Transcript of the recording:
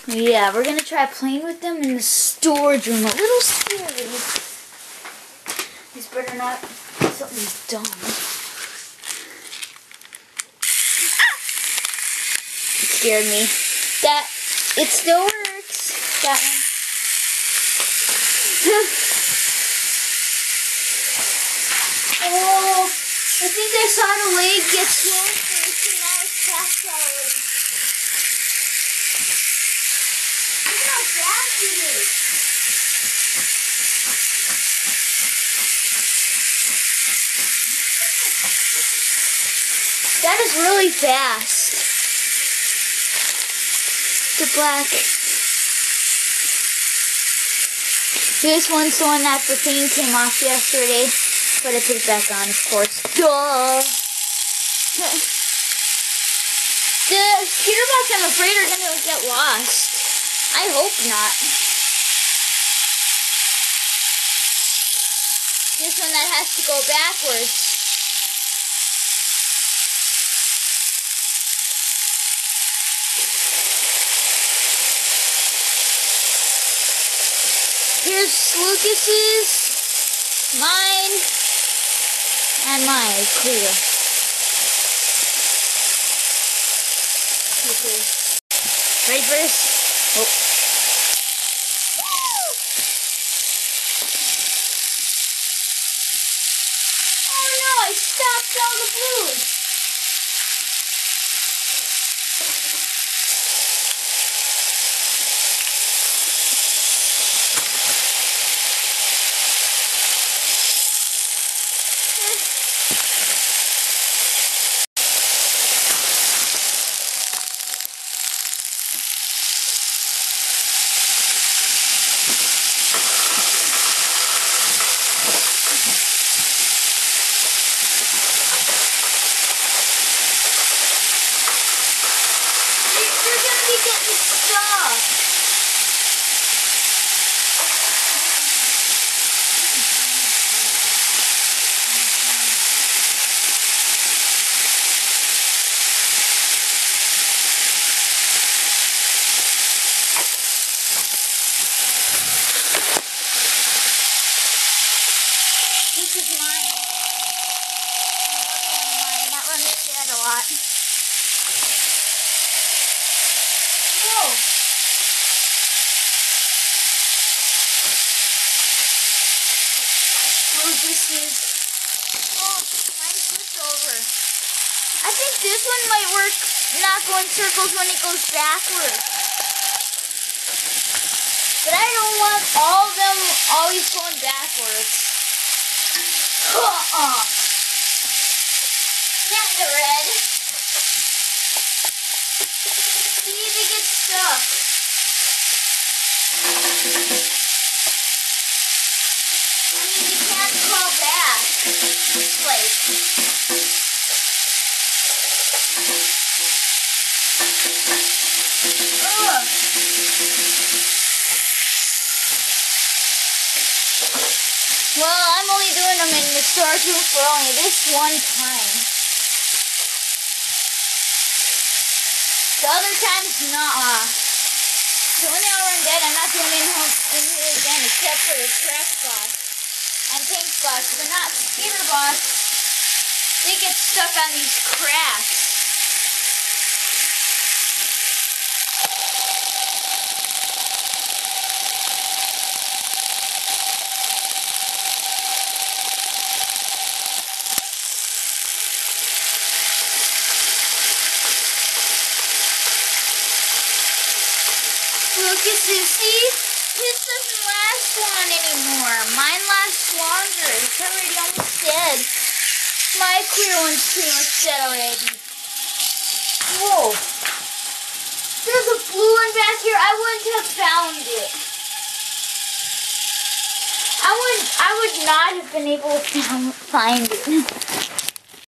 Yeah, we're gonna try playing with them in the storage room. A little scary. This better not be something dumb. It scared me. It still works. That one. Oh, I think I saw the leg get swollen first and now it's passed already. Look how fast it is. That is really fast. The black. This one's the one that the thing came off yesterday, but I put it back on, of course. Duh! The gearbox, I'm afraid, are gonna get lost. I hope not. This one that has to go backwards. Here's Lucas's, mine, and mine is clear. Okay. Ready for this? Oh. Oh no, I stopped all the blues. This is mine. That one's dead a lot. Whoa! This is. Oh, mine flipped over. I think this one might work, not go in circles when it goes backwards. But I don't want all of them always going backwards. Can't get red. See, they get stuck. I mean, you can't crawl back. Like. Ugh. Well, I'm only doing them in the storage room for only this one time. The other times, nah. So when they all run dead, I'm not doing in here again except for the trash box and paint box, but not Skater box. They get stuck on these cracks. Lucas, see? His doesn't last long anymore. Mine lasts longer. It's already almost dead. My clear one's pretty much dead already. Whoa. There's a blue one back here. I wouldn't have found it. I would not have been able to find it.